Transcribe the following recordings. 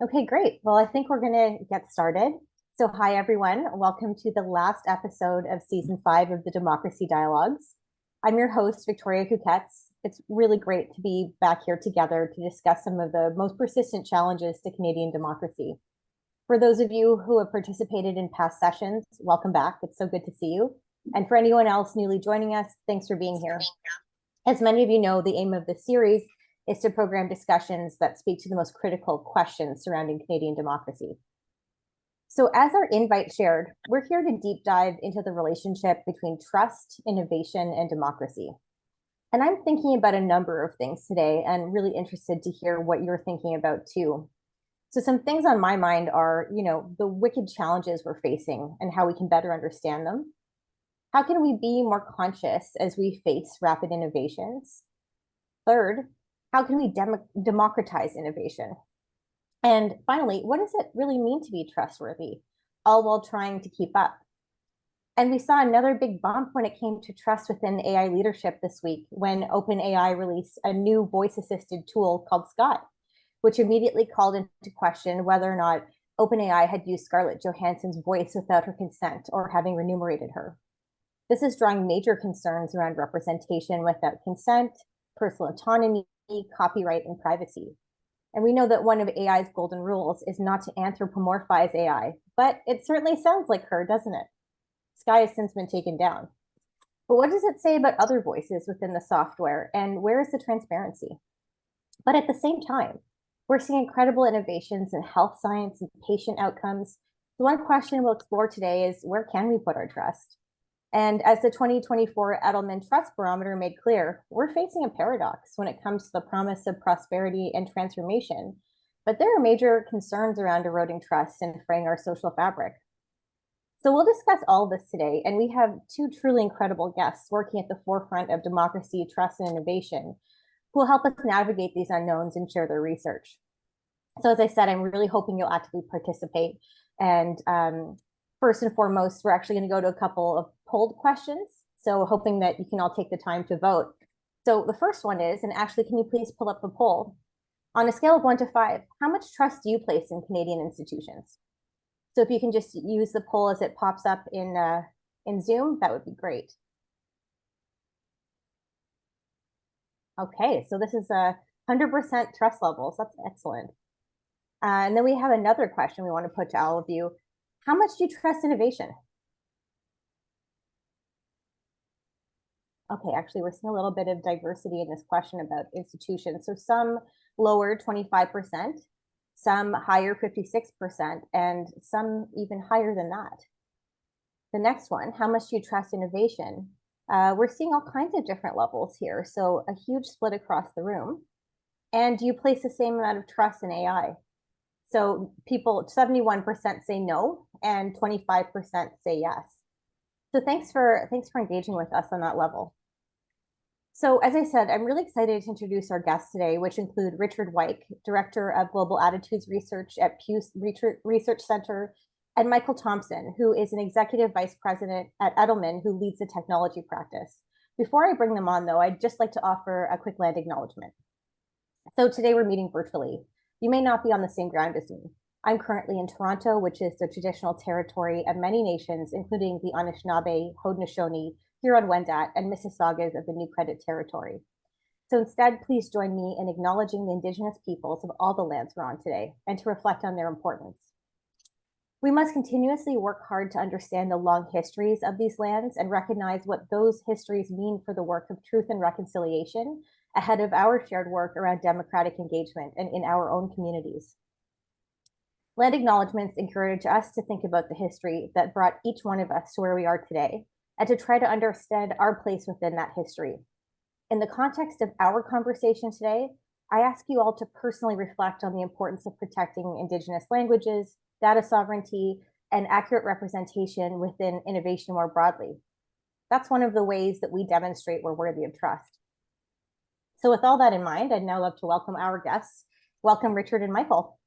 Okay, great. Well, I think we're going to get started. So, hi, everyone. Welcome to the last episode of season 5 of the Democracy Dialogues. I'm your host, Victoria Couquetz. It's really great to be back here together to discuss some of the most persistent challenges to Canadian democracy. For those of you who have participated in past sessions, welcome back. It's so good to see you. And for anyone else newly joining us, thanks for being here. As many of you know, the aim of this series is to program discussions that speak to the most critical questions surrounding Canadian democracy. So as our invite shared, we're here to deep dive into the relationship between trust, innovation, and democracy. And I'm thinking about a number of things today and really interested to hear what you're thinking about too. So some things on my mind are, the wicked challenges we're facing and how we can better understand them. How can we be more conscious as we face rapid innovations? Third, how can we democratize innovation? And finally, what does it really mean to be trustworthy, all while trying to keep up? And we saw another big bump when it came to trust within AI leadership this week when OpenAI released a new voice-assisted tool called Sky, which immediately called into question whether or not OpenAI had used Scarlett Johansson's voice without her consent or having remunerated her. This is drawing major concerns around representation without consent, personal autonomy, copyright, and privacy. And we know that one of AI's golden rules is not to anthropomorphize AI, but it certainly sounds like her, doesn't it? Sky has since been taken down. But what does it say about other voices within the software, and where is the transparency? But at the same time, we're seeing incredible innovations in health science and patient outcomes. The one question we'll explore today is, where can we put our trust? And as the 2024 Edelman Trust Barometer made clear, we're facing a paradox when it comes to the promise of prosperity and transformation. But there are major concerns around eroding trust and fraying our social fabric. So we'll discuss all of this today, and we have two truly incredible guests working at the forefront of democracy, trust, and innovation who will help us navigate these unknowns and share their research. So as I said, I'm really hoping you'll actively participate. And first and foremost, we're actually going to go to a couple of polled questions. So hoping that you can all take the time to vote. So the first one is, and Ashley, can you please pull up the poll? On a scale of 1 to 5, how much trust do you place in Canadian institutions? So if you can just use the poll as it pops up in Zoom, that would be great. Okay, so this is 100% trust levels. That's excellent. And then we have another question we want to put to all of you. How much do you trust innovation? Okay, actually, we're seeing a little bit of diversity in this question about institutions. So some lower 25%, some higher 56%, and some even higher than that. The next one, how much do you trust innovation? We're seeing all kinds of different levels here. So a huge split across the room. And do you place the same amount of trust in AI? So people, 71% say no, and 25% say yes. So thanks for engaging with us on that level. So as I said, I'm really excited to introduce our guests today, which include Richard Wyke, Director of Global Attitudes Research at Pew Research Center, and Michael Thompson, who is an Executive Vice President at Edelman, who leads the technology practice. Before I bring them on, though, I'd just like to offer a quick land acknowledgement. So today we're meeting virtually. You may not be on the same ground as me. I'm currently in Toronto, which is the traditional territory of many nations, including the Anishinaabe, Haudenosaunee, Huron-Wendat, and Mississaugas of the New Credit Territory. So instead, please join me in acknowledging the Indigenous peoples of all the lands we're on today and to reflect on their importance. We must continuously work hard to understand the long histories of these lands and recognize what those histories mean for the work of truth and reconciliation ahead of our shared work around democratic engagement and in our own communities. Land acknowledgements encourage us to think about the history that brought each one of us to where we are today and to try to understand our place within that history. In the context of our conversation today, I ask you all to personally reflect on the importance of protecting Indigenous languages, data sovereignty, and accurate representation within innovation more broadly. That's one of the ways that we demonstrate we're worthy of trust. So with all that in mind, I'd now love to welcome our guests. Welcome, Richard and Michael.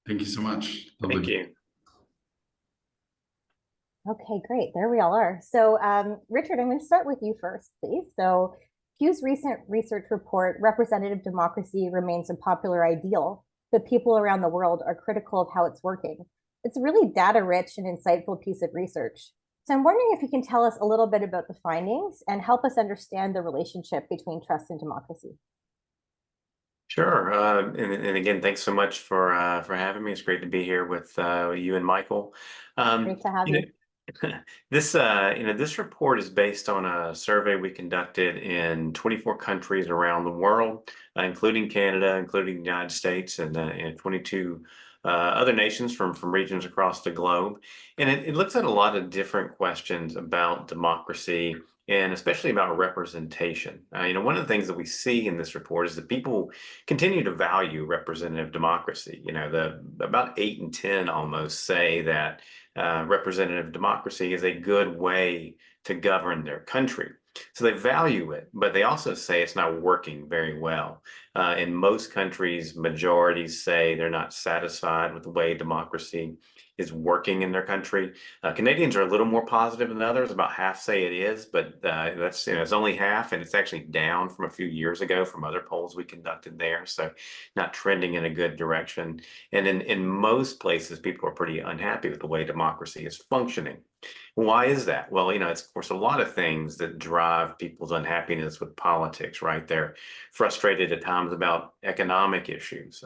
Thank you so much. Thank you. Okay, great. There we all are. So Richard, I'm going to start with you first, please. So Pew's recent research report, Representative Democracy Remains a Popular Ideal, but people around the world are critical of how it's working. It's a really data-rich and insightful piece of research. So I'm wondering if you can tell us a little bit about the findings and help us understand the relationship between trust and democracy. Sure. And again, thanks so much for having me. It's great to be here with you and Michael. Great to have You you. know, this report is based on a survey we conducted in 24 countries around the world, including Canada, including the United States, and 22 other nations from regions across the globe. And it looks at a lot of different questions about democracy and especially about representation. One of the things that we see in this report is that people continue to value representative democracy. About 8 in 10 almost say that representative democracy is a good way to govern their country. So they value it, but they also say it's not working very well. In most countries, majorities say they're not satisfied with the way democracy is working in their country. Canadians are a little more positive than others. About half say it is, but that's it's only half, and it's actually down from a few years ago from other polls we conducted there. So not trending in a good direction. And in most places, people are pretty unhappy with the way democracy is functioning. Why is that? Well, it's of course a lot of things that drive people's unhappiness with politics, right? They're frustrated at times about economic issues.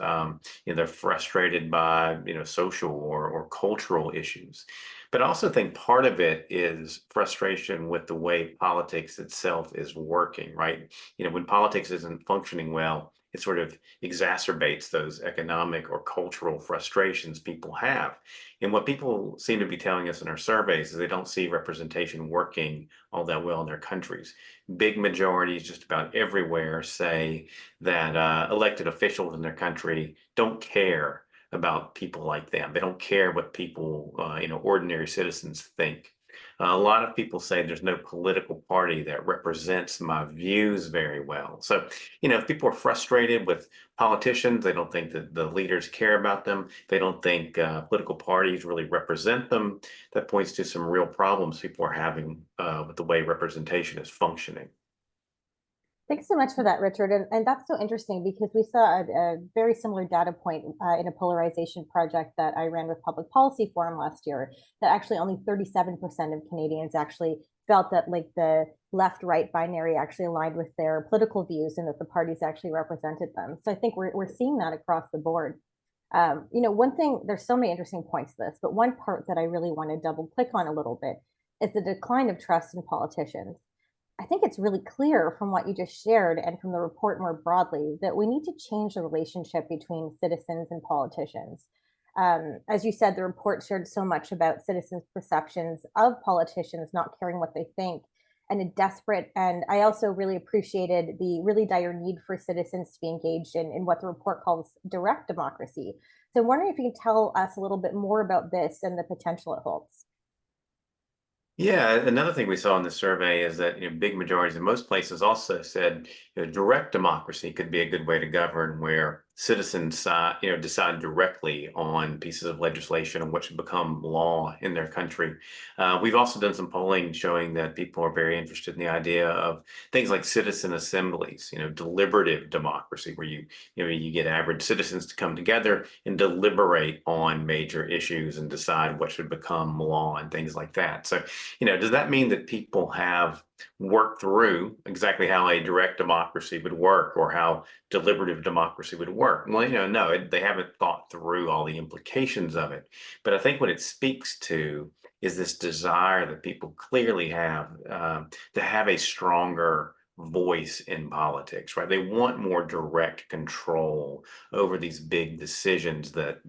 They're frustrated by social or cultural issues. But I also think part of it is frustration with the way politics itself is working, right? When politics isn't functioning well, it sort of exacerbates those economic or cultural frustrations people have. And what people seem to be telling us in our surveys is they don't see representation working all that well in their countries. Big majorities just about everywhere say that elected officials in their country don't care about people like them. They don't care what people, ordinary citizens think. A lot of people say there's no political party that represents my views very well. So, if people are frustrated with politicians, they don't think that the leaders care about them. They don't think political parties really represent them. That points to some real problems people are having with the way representation is functioning. Thanks so much for that, Richard. And that's so interesting because we saw a very similar data point in a polarization project that I ran with Public Policy Forum last year, that actually only 37% of Canadians actually felt that like the left-right binary actually aligned with their political views and that the parties actually represented them. So I think we're seeing that across the board. One thing, there's so many interesting points to this, but one part that I really want to double click on a little bit is the decline of trust in politicians. I think it's really clear from what you just shared and from the report more broadly that we need to change the relationship between citizens and politicians. As you said, the report shared so much about citizens' perceptions of politicians not caring what they think and a desperate, and I also really appreciated the really dire need for citizens to be engaged in what the report calls direct democracy. So I'm wondering if you can tell us a little bit more about this and the potential it holds. Yeah, another thing we saw in the survey is that big majorities in most places also said direct democracy could be a good way to govern, where citizens decide directly on pieces of legislation and what should become law in their country. We've also done some polling showing that people are very interested in the idea of things like citizen assemblies, deliberative democracy, where you get average citizens to come together and deliberate on major issues and decide what should become law and things like that. So does that mean that people have worked through exactly how a direct democracy would work or how deliberative democracy would work? Well, no, they haven't thought through all the implications of it. But I think what it speaks to is this desire that people clearly have to have a stronger voice in politics, right? They want more direct control over these big decisions that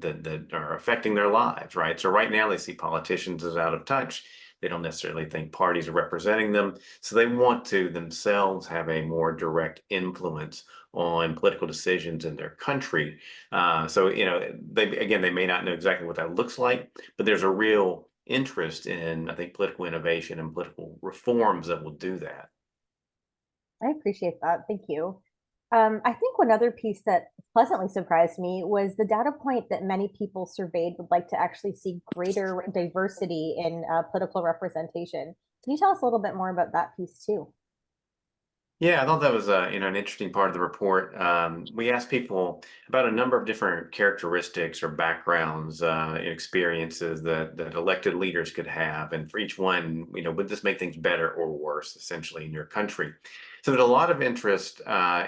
are affecting their lives, right? So right now they see politicians as out of touch. They don't necessarily think parties are representing them. So they want to themselves have a more direct influence on political decisions in their country. They may not know exactly what that looks like, but there's a real interest in, I think, political innovation and political reforms that will do that. I appreciate that. Thank you. I think one other piece that pleasantly surprised me was the data point that many people surveyed would like to actually see greater diversity in political representation. Can you tell us a little bit more about that piece too? Yeah, I thought that was an interesting part of the report. We asked people about a number of different characteristics or backgrounds, experiences that elected leaders could have, and for each one, would this make things better or worse, essentially, in your country? So there's a lot of interest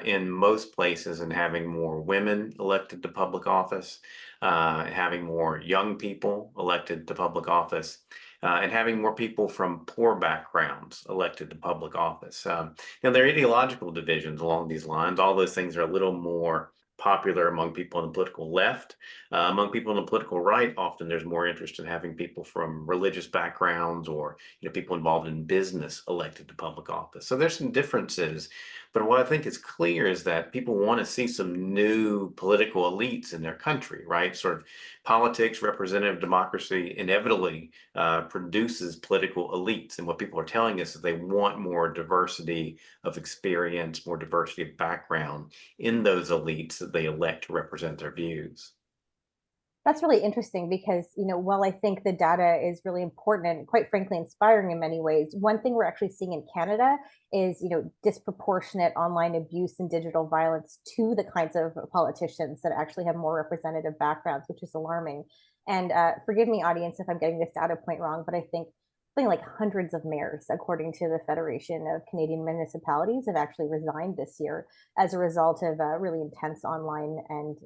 in most places in having more women elected to public office, having more young people elected to public office, and having more people from poor backgrounds elected to public office. There are ideological divisions along these lines. All those things are a little more popular among people on the political left. Among people on the political right, often there's more interest in having people from religious backgrounds or people involved in business elected to public office. So there's some differences. But what I think is clear is that people want to see some new political elites in their country, right? Sort of politics, representative democracy inevitably produces political elites. And what people are telling us is they want more diversity of experience, more diversity of background in those elites that they elect to represent their views. That's really interesting because, while I think the data is really important and quite frankly inspiring in many ways, one thing we're actually seeing in Canada is, disproportionate online abuse and digital violence to the kinds of politicians that actually have more representative backgrounds, which is alarming. And forgive me, audience, if I'm getting this data point wrong, but I think something like hundreds of mayors, according to the Federation of Canadian Municipalities, have actually resigned this year as a result of really intense online and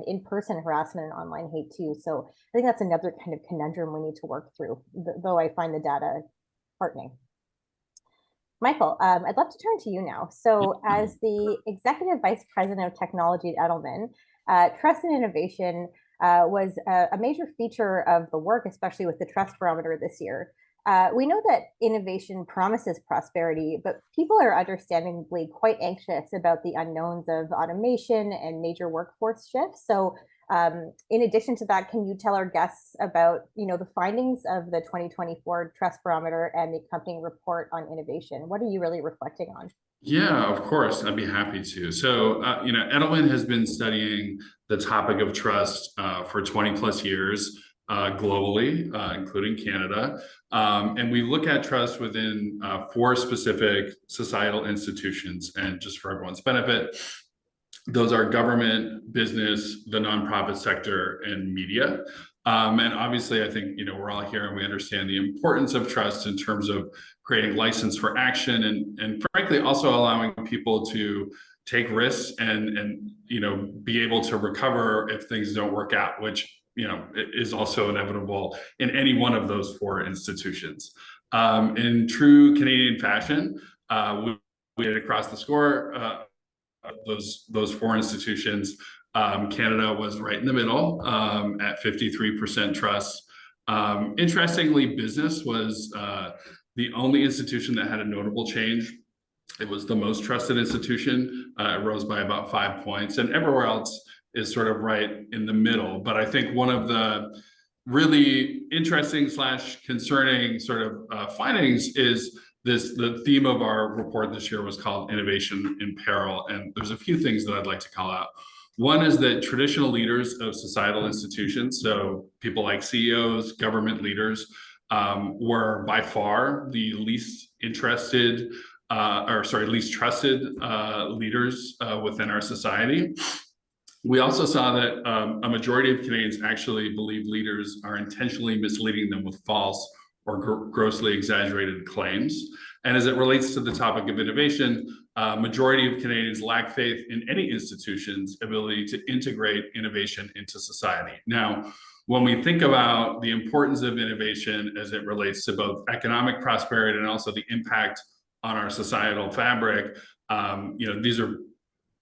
in-person harassment and online hate too. So I think that's another kind of conundrum we need to work through, though I find the data heartening. Michael, I'd love to turn to you now. So as the Executive Vice President of Technology at Edelman, trust and innovation was a major feature of the work, especially with the Trust Barometer this year. We know that innovation promises prosperity, but people are understandably quite anxious about the unknowns of automation and major workforce shifts. So in addition to that, can you tell our guests about, the findings of the 2024 Trust Barometer and the accompanying report on innovation? What are you really reflecting on? Yeah, of course, I'd be happy to. So, Edelman has been studying the topic of trust for 20 plus years globally, including Canada. And we look at trust within 4 specific societal institutions. And just for everyone's benefit, those are government, business, the nonprofit sector, and media. And obviously, I think we're all here and we understand the importance of trust in terms of creating license for action and frankly also allowing people to take risks and be able to recover if things don't work out, which is also inevitable in any one of those 4 institutions. In true Canadian fashion, we did across the score. Those 4 institutions, Canada was right in the middle at 53% trust. Interestingly, business was the only institution that had a notable change. It was the most trusted institution. It rose by about 5 points, and everywhere else is sort of right in the middle. But I think one of the really interesting / concerning sort of findings is the theme of our report this year was called Innovation in Peril. And there's a few things that I'd like to call out. One is that traditional leaders of societal institutions, so people like CEOs, government leaders, were by far the least interested, least trusted leaders within our society. We also saw that a majority of Canadians actually believe leaders are intentionally misleading them with false or grossly exaggerated claims. And as it relates to the topic of innovation, majority of Canadians lack faith in any institution's ability to integrate innovation into society. Now, when we think about the importance of innovation as it relates to both economic prosperity and also the impact on our societal fabric, these are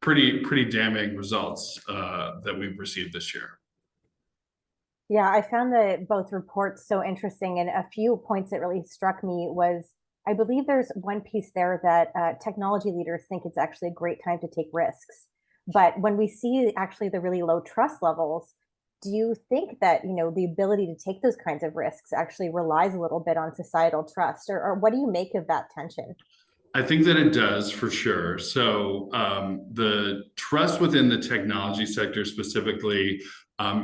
pretty damning results that we've received this year. Yeah, I found both reports so interesting, and a few points that really struck me was I believe there's one piece there that technology leaders think it's actually a great time to take risks. But when we see actually the really low trust levels, do you think that the ability to take those kinds of risks actually relies a little bit on societal trust, or what do you make of that tension? I think that it does for sure. So the trust within the technology sector specifically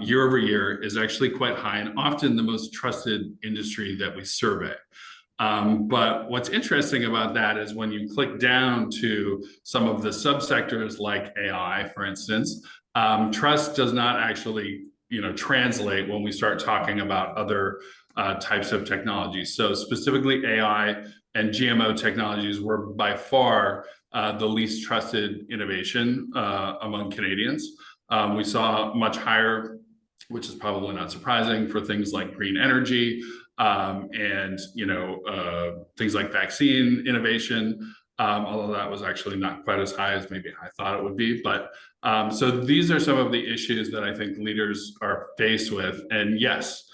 year over year is actually quite high and often the most trusted industry that we survey. But what's interesting about that is when you click down to some of the subsectors like AI, for instance, trust does not actually, translate when we start talking about other types of technologies. So specifically AI and GMO technologies were by far the least trusted innovation among Canadians. We saw much higher, which is probably not surprising, for things like green energy, and things like vaccine innovation, although that was actually not quite as high as maybe I thought it would be. But so these are some of the issues that I think leaders are faced with. And yes,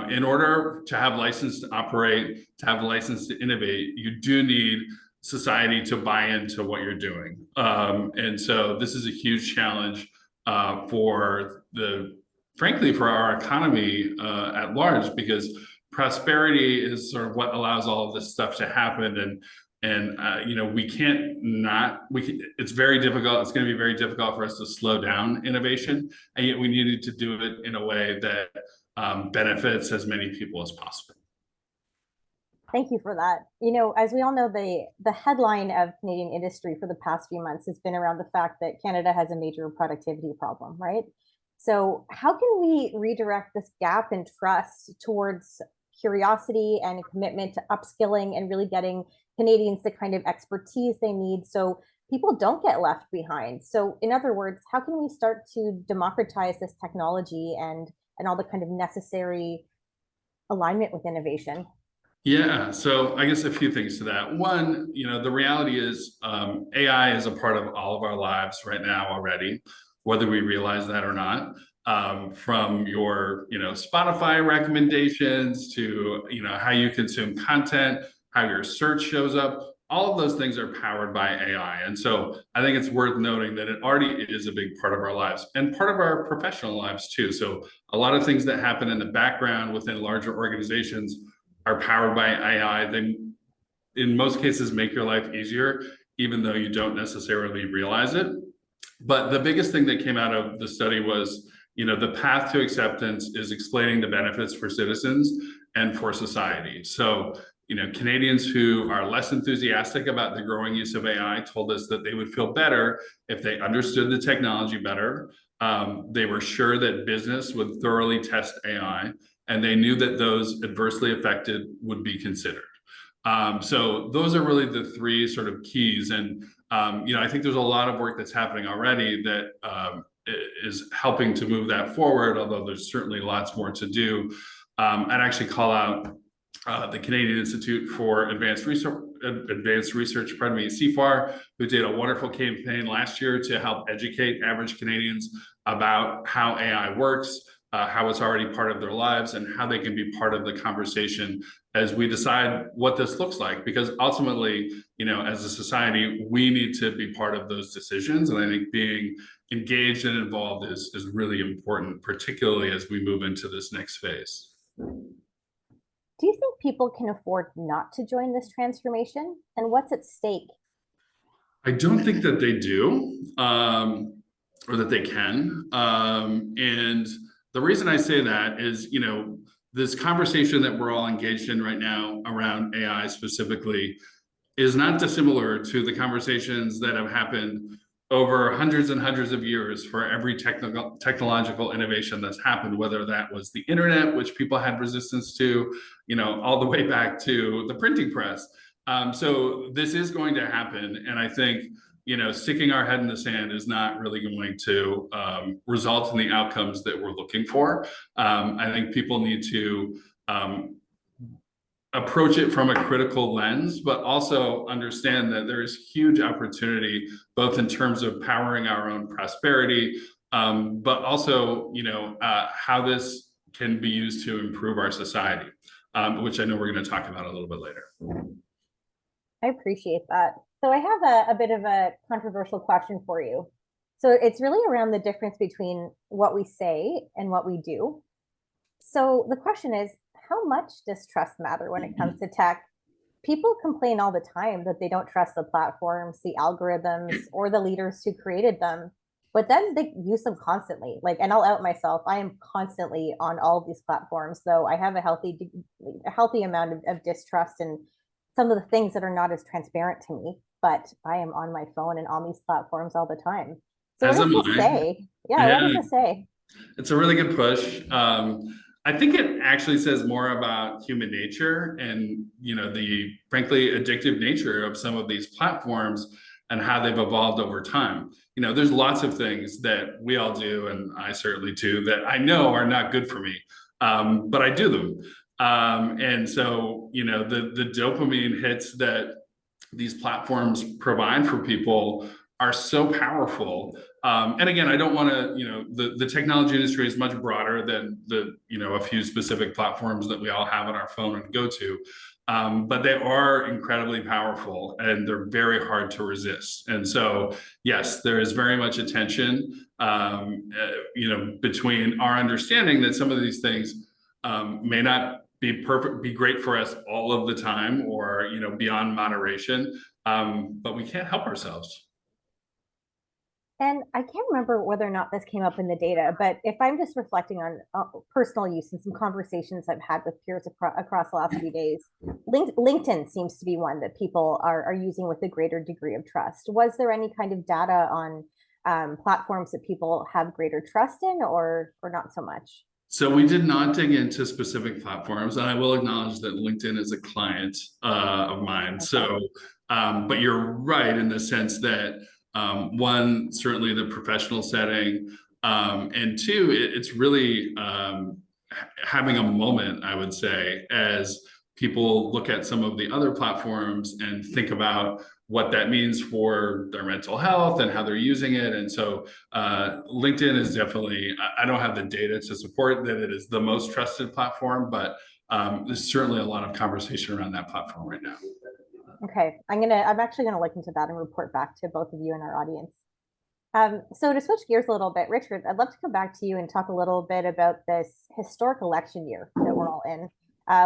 in order to have license to operate, to have license to innovate, you do need society to buy into what you're doing. And so this is a huge challenge frankly, for our economy at large, because prosperity is sort of what allows all of this stuff to happen. And it's very difficult. It's going to be very difficult for us to slow down innovation. And yet we needed to do it in a way that benefits as many people as possible. Thank you for that. As we all know, the headline of Canadian industry for the past few months has been around the fact that Canada has a major productivity problem, right? So how can we redirect this gap in trust towards curiosity and a commitment to upskilling and really getting Canadians the kind of expertise they need so people don't get left behind? So in other words, how can we start to democratize this technology and all the kind of necessary alignment with innovation? Yeah, so I guess a few things to that. One, the reality is AI is a part of all of our lives right now already, whether we realize that or not. From your, Spotify recommendations to, how you consume content, how your search shows up, all of those things are powered by AI. And so I think it's worth noting that it already is a big part of our lives and part of our professional lives too. So a lot of things that happen in the background within larger organizations are powered by AI. They, in most cases, make your life easier, even though you don't necessarily realize it. But the biggest thing that came out of the study was, the path to acceptance is explaining the benefits for citizens and for society. So, Canadians who are less enthusiastic about the growing use of AI told us that they would feel better if they understood the technology better. They were sure that business would thoroughly test AI, and they knew that those adversely affected would be considered. So those are really the three sort of keys. And, I think there's a lot of work that's happening already that is helping to move that forward, although there's certainly lots more to do. I'd actually call out the Canadian Institute for Advanced Research, CFAR, who did a wonderful campaign last year to help educate average Canadians about how AI works, how it's already part of their lives, and how they can be part of the conversation as we decide what this looks like. Because ultimately, as a society, we need to be part of those decisions. And I think being engaged and involved is really important, particularly as we move into this next phase. Do you think people can afford not to join this transformation? And what's at stake? I don't think that they do, or that they can. And the reason I say that is, this conversation that we're all engaged in right now around AI specifically is not dissimilar to the conversations that have happened over hundreds and hundreds of years for every technological innovation that's happened, whether that was the internet, which people had resistance to, all the way back to the printing press. So this is going to happen. And I think, sticking our head in the sand is not really going to result in the outcomes that we're looking for. I think people need to approach it from a critical lens, but also understand that there is huge opportunity, both in terms of powering our own prosperity, but also, how this can be used to improve our society, which I know we're going to talk about a little bit later. I appreciate that. So I have a bit of a controversial question for you. So it's really around the difference between what we say and what we do. So the question is, how much does trust matter when it comes to tech? People complain all the time that they don't trust the platforms, the algorithms, or the leaders who created them. but then they use them constantly. Like, and I'll out myself. I am constantly on all of these platforms, though I have a healthy amount of distrust in some of the things that are not as transparent to me. But I am on my phone and on these platforms all the time. So what As am does this I. say? Yeah, what Yeah, does this say? it's a really good push. I think it actually says more about human nature and, the frankly addictive nature of some of these platforms and how they've evolved over time. There's lots of things that we all do, and I certainly do, that I know are not good for me, but I do them. And so, the dopamine hits that these platforms provide for people are so powerful. And again, I don't want to, the technology industry is much broader than a few specific platforms that we all have on our phone and go to. But they are incredibly powerful and they're very hard to resist. And so, yes, there is very much a tension, between our understanding that some of these things may not be great for us all of the time, or beyond moderation, but we can't help ourselves. And I can't remember whether or not this came up in the data, but if I'm just reflecting on personal use and some conversations I've had with peers across the last few days, LinkedIn seems to be one that people are using with a greater degree of trust. Was there any kind of data on platforms that people have greater trust in, or not so much? So we did not dig into specific platforms, and I will acknowledge that LinkedIn is a client of mine. Okay. So, but you're right in the sense that one, certainly the professional setting, and two, it's really having a moment, I would say, as people look at some of the other platforms and think about what that means for their mental health and how they're using it. And so LinkedIn is definitely, I don't have the data to support that it is the most trusted platform, but there's certainly a lot of conversation around that platform right now. Okay, I'm actually gonna look into that and report back to both of you and our audience. So to switch gears a little bit, Richard, I'd love to come back to you and talk a little bit about this historic election year that we're all in,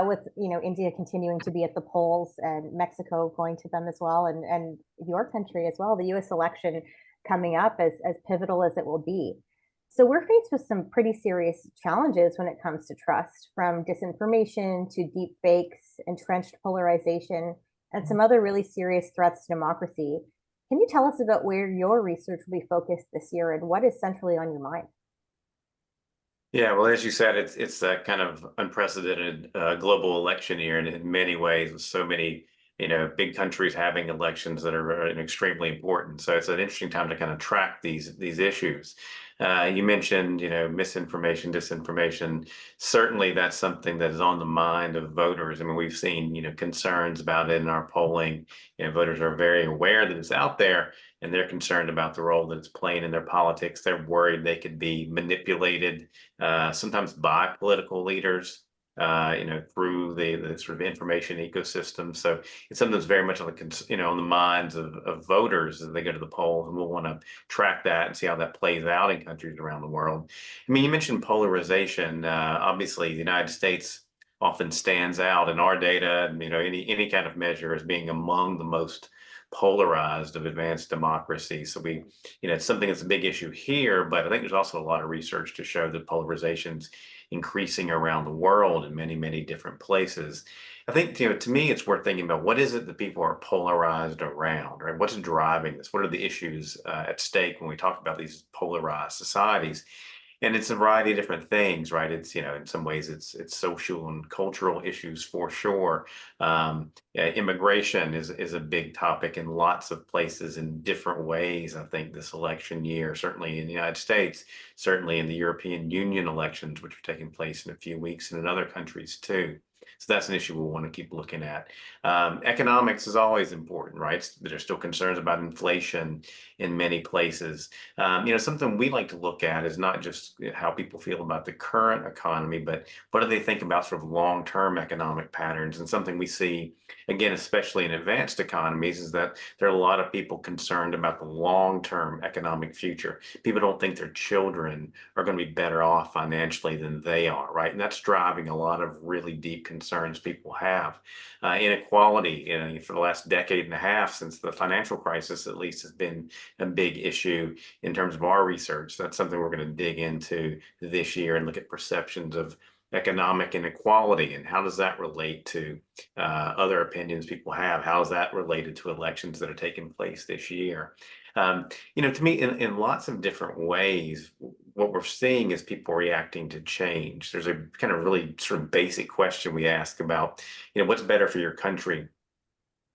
with India continuing to be at the polls and Mexico going to them as well, and your country as well, the U.S. election coming up as pivotal as it will be. So we're faced with some pretty serious challenges when it comes to trust, from disinformation to deep fakes, entrenched polarization, and some other really serious threats to democracy. Can you tell us about where your research will be focused this year and what is centrally on your mind? Yeah, well, as you said, it's a kind of unprecedented global election year, and in many ways, with so many big countries having elections that are extremely important. So it's an interesting time to kind of track these issues. You mentioned misinformation, disinformation. Certainly, that's something that is on the mind of voters. I mean, we've seen concerns about it in our polling. Voters are very aware that it's out there, and they're concerned about the role that it's playing in their politics. They're worried they could be manipulated, sometimes by political leaders, through the sort of information ecosystem. So it's something that's very much on on the minds of voters as they go to the polls, and we'll want to track that and see how that plays out in countries around the world. I mean, you mentioned polarization. Obviously, the United States often stands out in our data, and any kind of measure as being among the most polarized of advanced democracies. So it's something that's a big issue here, but I think there's also a lot of research to show that polarization's increasing around the world in many, many different places. I think, to me, it's worth thinking about what is it that people are polarized around, right? What's driving this? What are the issues at stake when we talk about these polarized societies? And it's a variety of different things, right? It's in some ways it's social and cultural issues for sure. Immigration is a big topic in lots of places in different ways. I think this election year, certainly in the United States, certainly in the European Union elections, which are taking place in a few weeks, and in other countries too. So that's an issue we'll want to keep looking at. Economics is always important, right? There's still concerns about inflation in many places. Something we like to look at is not just how people feel about the current economy, but what do they think about sort of long-term economic patterns? And something we see, again, especially in advanced economies, is that there are a lot of people concerned about the long-term economic future. People don't think their children are going to be better off financially than they are, right? And that's driving a lot of really deep deep concerns people have. Inequality, for the last decade and a half, since the financial crisis at least, has been a big issue in terms of our research. That's something we're going to dig into this year and look at perceptions of economic inequality and how does that relate to other opinions people have. How is that related to elections that are taking place this year? To me, in lots of different ways, what we're seeing is people reacting to change. There's a kind of really sort of basic question we ask about, what's better for your country,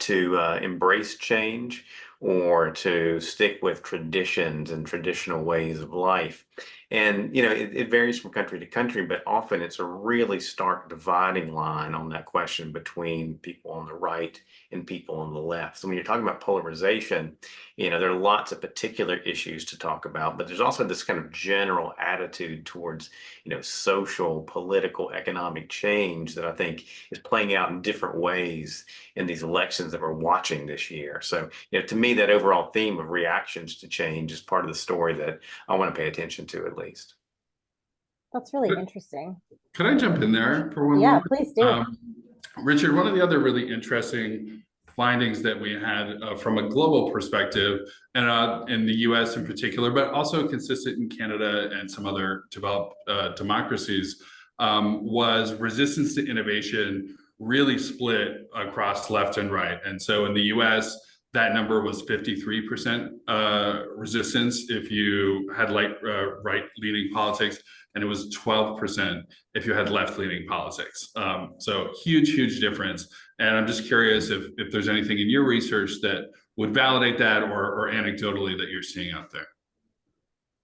to embrace change or to stick with traditions and traditional ways of life. And, it varies from country to country, but often it's a really stark dividing line on that question between people on the right and people on the left. So when you're talking about polarization, there are lots of particular issues to talk about, but there's also this kind of general attitude towards, social, political, economic change that I think is playing out in different ways in these elections that we're watching this year. So, to me, that overall theme of reactions to change is part of the story that I want to pay attention to, at least. That's really interesting. Could I jump in there for one Yeah, moment? please do. Richard, one of the other really interesting findings that we had from a global perspective, and in the US in particular, but also consistent in Canada and some other developed democracies, was resistance to innovation really split across left and right. And so in the US, that number was 53% resistance if you had right-leaning politics, and it was 12% if you had left-leaning politics. So huge difference. And I'm just curious if there's anything in your research that would validate that, or anecdotally that you're seeing out there.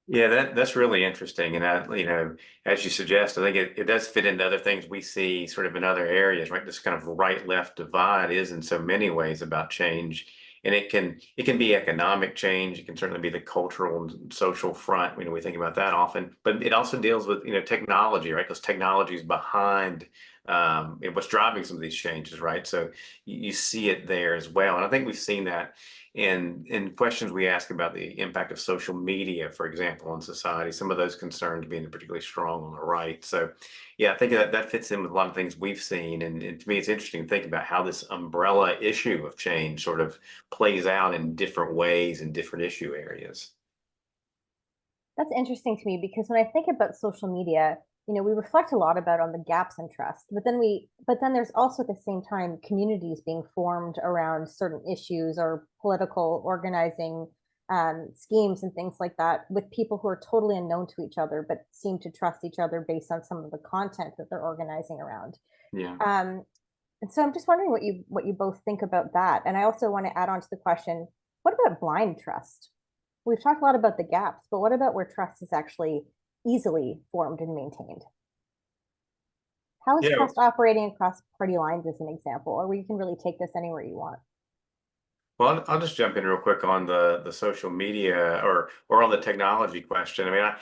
Yeah, that's really interesting. And as you suggest, I think it does fit into other things we see sort of in other areas, right? This kind of right-left divide is in so many ways about change. And it can be economic change. It can certainly be the cultural and social front. We think about that often, but it also deals with, technology, right? Because technology is behind what's driving some of these changes, right? So you see it there as well. And I think we've seen that in questions we ask about the impact of social media, for example, on society, some of those concerns being particularly strong on the right. So yeah, I think that fits in with a lot of things we've seen. And to me, it's interesting to think about how this umbrella issue of change sort of plays out in different ways in different issue areas. That's interesting to me because when I think about social media, we reflect a lot about on the gaps in trust, but then there's also at the same time communities being formed around certain issues or political organizing schemes and things like that with people who are totally unknown to each other, but seem to trust each other based on some of the content that they're organizing around. Yeah. And so I'm just wondering what you both think about that. And I also want to add on to the question, what about blind trust? We've talked a lot about the gaps, but what about where trust is actually easily formed and maintained? How is trust operating across party lines as an example, or you can really take this anywhere you want? Well, I'll just jump in real quick on the social media or on the technology question. I mean,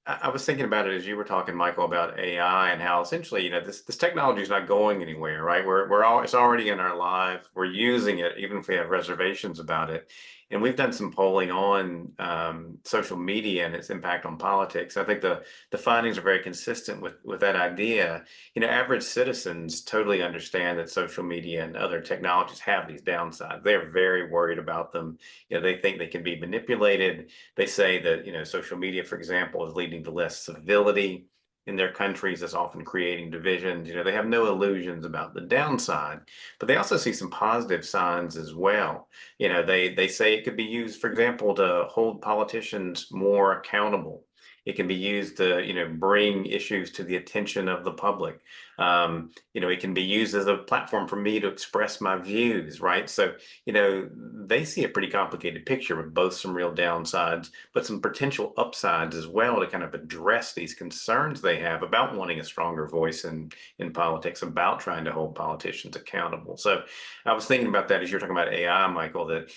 I was thinking about it as you were talking, Michael, about AI and how essentially, this technology is not going anywhere, right? It's already in our lives. We're using it, even if we have reservations about it. And we've done some polling on social media and its impact on politics. I think the findings are very consistent with that idea. Average citizens totally understand that social media and other technologies have these downsides. They're very worried about them. They think they can be manipulated. They say that, social media, for example, is leading to less civility in their countries. That's often creating divisions. They have no illusions about the downside, but they also see some positive signs as well. They say it could be used, for example, to hold politicians more accountable. It can be used to, bring issues to the attention of the public. It can be used as a platform for me to express my views, right? So, they see a pretty complicated picture with both some real downsides, but some potential upsides as well to kind of address these concerns they have about wanting a stronger voice in politics, about trying to hold politicians accountable. So I was thinking about that as you're talking about AI, Michael, that,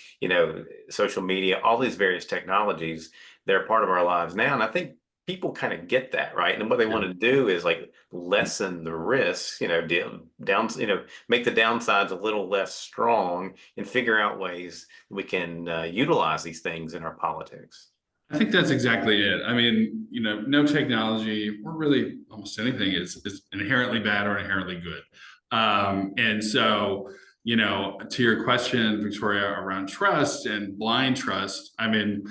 social media, all these various technologies, they're part of our lives now. And I think people kind of get that, right? And what they want to do is like lessen the risks, make the downsides a little less strong and figure out ways we can utilize these things in our politics. I think that's exactly it. I mean, no technology or really almost anything is inherently bad or inherently good. And so, to your question, Victoria, around trust and blind trust, I mean,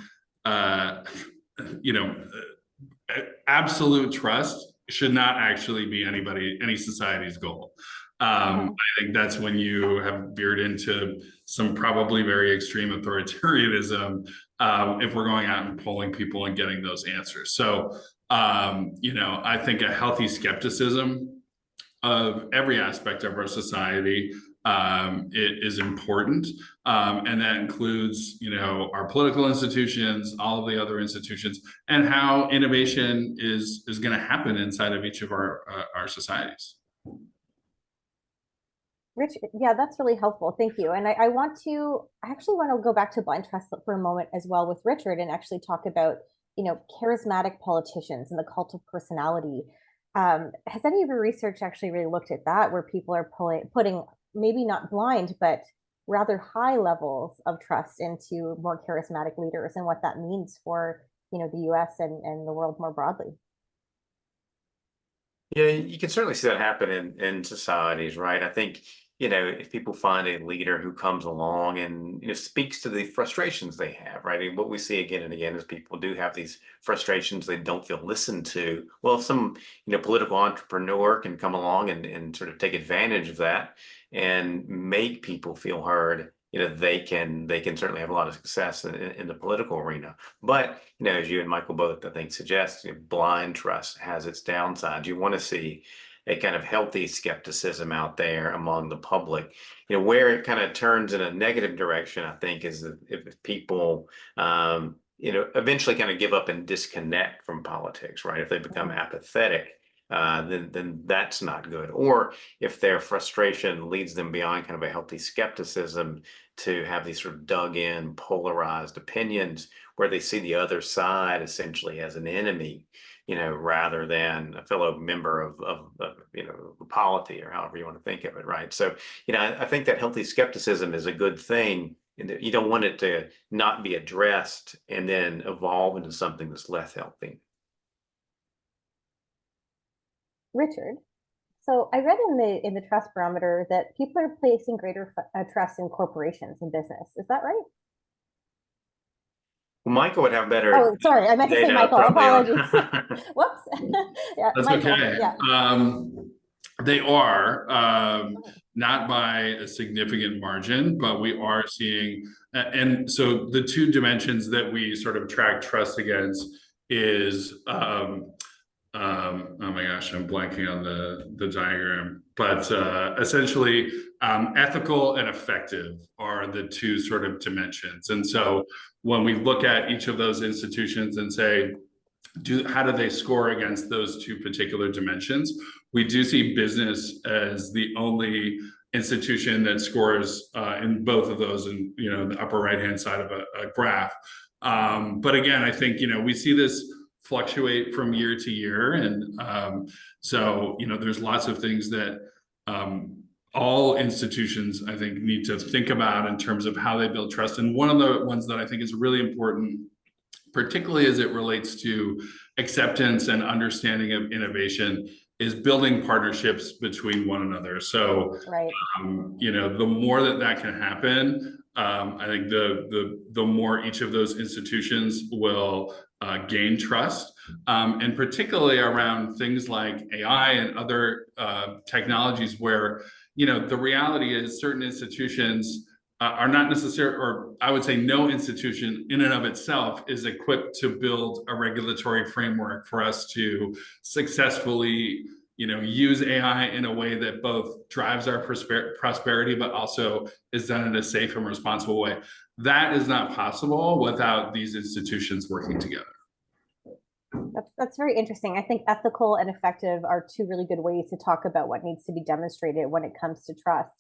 you know, absolute trust should not actually be any society's goal. I think that's when you have veered into some probably very extreme authoritarianism, if we're going out and polling people and getting those answers. So, I think a healthy skepticism of every aspect of our society it is important, and that includes our political institutions, all of the other institutions, and how innovation is going to happen inside of each of our societies. Rich, yeah, that's really helpful. Thank you. And I actually want to go back to blind trust for a moment as well with Richard, and actually talk about, charismatic politicians and the cult of personality. Has any of your research actually really looked at that, where people are putting maybe not blind, but rather high levels of trust into more charismatic leaders, and what that means for, the US and the world more broadly? Yeah, you can certainly see that happen in societies, right? I think, if people find a leader who comes along and speaks to the frustrations they have, right? And what we see again and again is people do have these frustrations, they don't feel listened to. Well, if some, political entrepreneur can come along and sort of take advantage of that and make people feel heard, they can certainly have a lot of success in the political arena. But as you and Michael both, I think, suggest, blind trust has its downsides. You want to see a kind of healthy skepticism out there among the public. Where it kind of turns in a negative direction, I think, is if people eventually kind of give up and disconnect from politics, right? If they become apathetic, then that's not good. Or if their frustration leads them beyond kind of a healthy skepticism to have these sort of dug in, polarized opinions where they see the other side essentially as an enemy, rather than a fellow member of the polity, or however you want to think of it, right? So, I think that healthy skepticism is a good thing. And you don't want it to not be addressed and then evolve into something that's less healthy. Richard, so I read in the trust barometer that people are placing greater trust in corporations and business. Is that right? Well, Michael would have better. Oh, sorry, I meant to say Michael. Apologies. Whoops. Yeah, that's Michael, okay. Yeah. They are not by a significant margin, but we are seeing, and so the two dimensions that we sort of track trust against is oh my gosh, I'm blanking on the diagram, but essentially ethical and effective are the two sort of dimensions. And so when we look at each of those institutions and say, how do they score against those two particular dimensions, we do see business as the only institution that scores in both of those, in the upper right hand side of a graph. But again, I think we see this fluctuate from year to year, and so there's lots of things that all institutions, I think, need to think about in terms of how they build trust. And one of the ones that I think is really important, particularly as it relates to acceptance and understanding of innovation, is building partnerships between one another. So, right. The more that can happen, I think the more each of those institutions will gain trust, and particularly around things like AI and other technologies, where the reality is certain institutions are not necessarily, or I would say no institution in and of itself is equipped to build a regulatory framework for us to successfully use AI in a way that both drives our prosperity, but also is done in a safe and responsible way. That is not possible without these institutions working together. That's very interesting. I think ethical and effective are two really good ways to talk about what needs to be demonstrated when it comes to trust.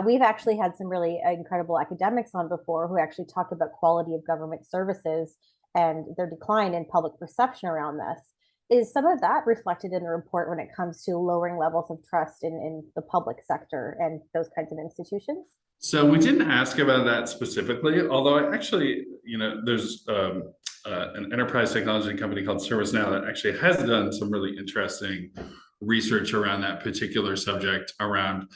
We've actually had some really incredible academics on before who actually talk about quality of government services and their decline in public perception around this. Is some of that reflected in the report when it comes to lowering levels of trust in the public sector and those kinds of institutions? So we didn't ask about that specifically, although actually, there's an enterprise technology company called ServiceNow that actually has done some really interesting research around that particular subject around,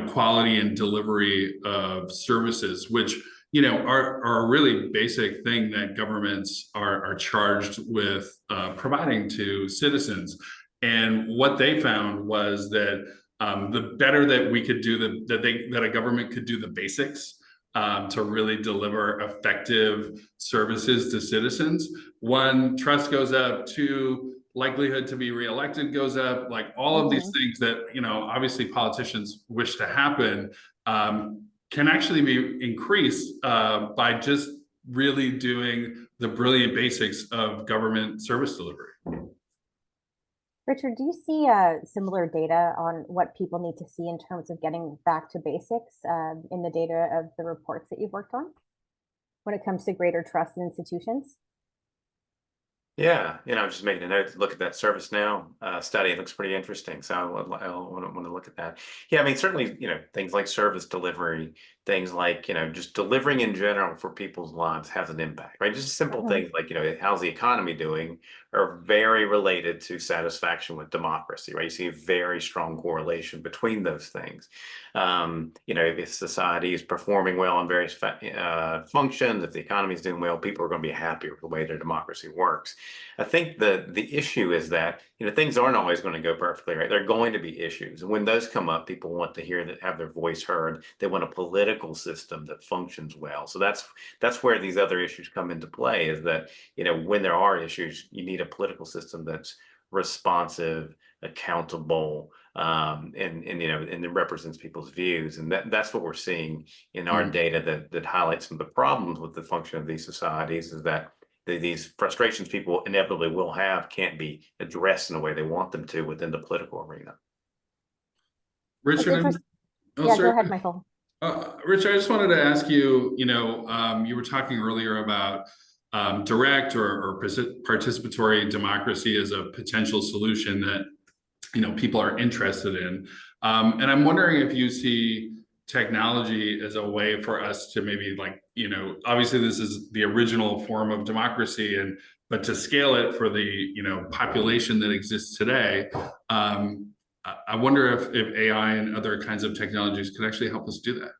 quality and delivery of services, which, are a really basic thing that governments are charged with providing to citizens. And what they found was that the better that we could do that a government could do the basics to really deliver effective services to citizens, one, trust goes up, two, likelihood to be reelected goes up, like all of these things that, obviously politicians wish to happen, can actually be increased by just really doing the brilliant basics of government service delivery. Richard, do you see similar data on what people need to see in terms of getting back to basics in the data of the reports that you've worked on when it comes to greater trust in institutions? Yeah, I'm just making a note to look at that ServiceNow study. It looks pretty interesting. So I want to look at that. Yeah, I mean, certainly, things like service delivery, things like, just delivering in general for people's lives has an impact, right? Just simple things like, how's the economy doing are very related to satisfaction with democracy, right? You see a very strong correlation between those things. If society is performing well on various functions, if the economy is doing well, people are going to be happier with the way their democracy works. I think the issue is that things aren't always going to go perfectly, right? There are going to be issues, and when those come up, people want to hear that, have their voice heard. They want a political system that functions well. So that's where these other issues come into play. Is that when there are issues, you need a political system that's responsive, accountable, and it represents people's views, and that's what we're seeing in our data that highlights some of the problems with the function of these societies. Is that these frustrations people inevitably will have can't be addressed in the way they want them to within the political arena. Richard, go ahead, Michael. Richard, I just wanted to ask you, you were talking earlier about direct or participatory democracy as a potential solution that people are interested in, and I'm wondering if you see technology as a way for us to maybe, like, obviously this is the original form of democracy, but to scale it for the population that exists today. I wonder if AI and other kinds of technologies could actually help us do that.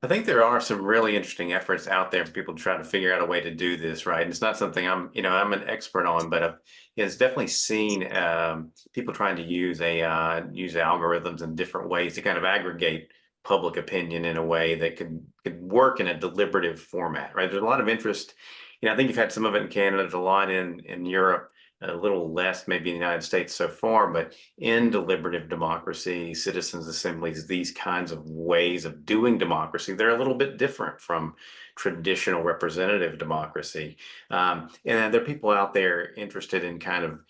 I think there are some really interesting efforts out there for people to try to figure out a way to do this, right? And it's not something I'm an expert on, but it's definitely seen people trying to use AI, use algorithms in different ways to kind of aggregate public opinion in a way that could work in a deliberative format, right? There's a lot of interest. I think you've had some of it in Canada, there's a lot in Europe, a little less maybe in the United States so far, but in deliberative democracy, citizens assemblies, these kinds of ways of doing democracy, they're a little bit different from traditional representative democracy. And there are people out there interested in kind of,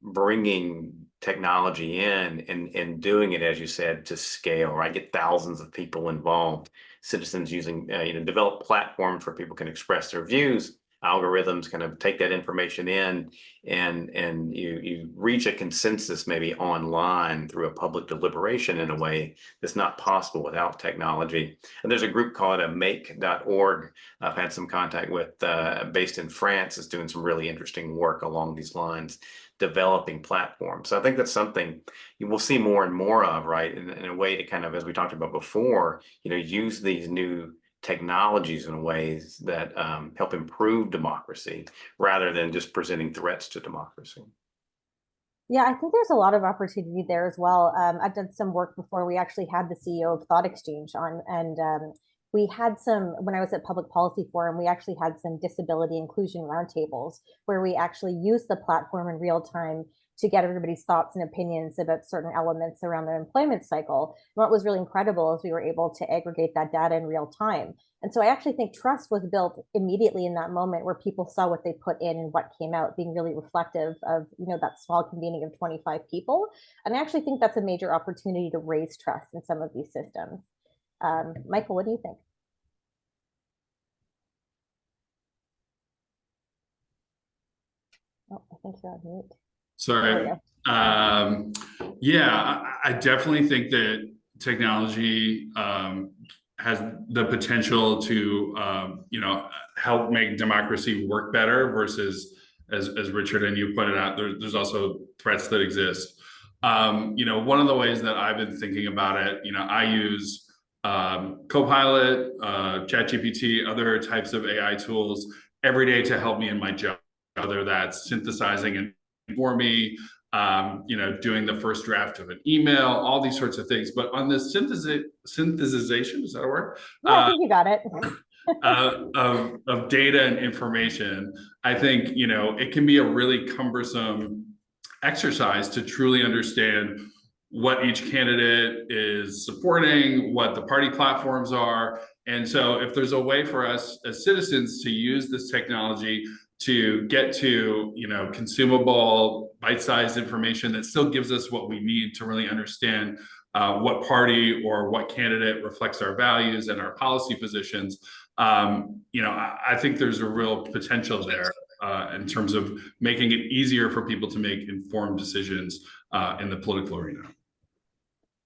bringing technology in and doing it, as you said, to scale, right? Get thousands of people involved, citizens using, develop platforms where people can express their views. Algorithms kind of take that information in, and you reach a consensus maybe online through a public deliberation in a way that's not possible without technology. And there's a group called make.org I've had some contact with, based in France, is doing some really interesting work along these lines, developing platforms. So I think that's something you will see more and more of, right? In a way to kind of, as we talked about before, use these new technologies in ways that help improve democracy rather than just presenting threats to democracy. Yeah, I think there's a lot of opportunity there as well. I've done some work before. We actually had the CEO of Thought Exchange on, and we had some, when I was at Public Policy Forum, we actually had some disability inclusion roundtables where we actually used the platform in real time to get everybody's thoughts and opinions about certain elements around the employment cycle. And what was really incredible is we were able to aggregate that data in real time. And so I actually think trust was built immediately in that moment where people saw what they put in and what came out being really reflective of, that small convening of 25 people. And I actually think that's a major opportunity to raise trust in some of these systems. Michael, what do you think? Oh, I think you're on mute. Sorry. Yeah, I definitely think that technology has the potential to, help make democracy work better versus as Richard and you pointed out, there's also threats that exist. One of the ways that I've been thinking about it, I use Copilot, ChatGPT, other types of AI tools every day to help me in my job, whether that's synthesizing and for me, doing the first draft of an email, all these sorts of things. But on this synthesization, is that a word? Yeah, I think you got it. Of data and information, I think, it can be a really cumbersome exercise to truly understand what each candidate is supporting, what the party platforms are. And so if there's a way for us as citizens to use this technology to get to, consumable, bite-sized information that still gives us what we need to really understand what party or what candidate reflects our values and our policy positions, I think there's a real potential there in terms of making it easier for people to make informed decisions in the political arena.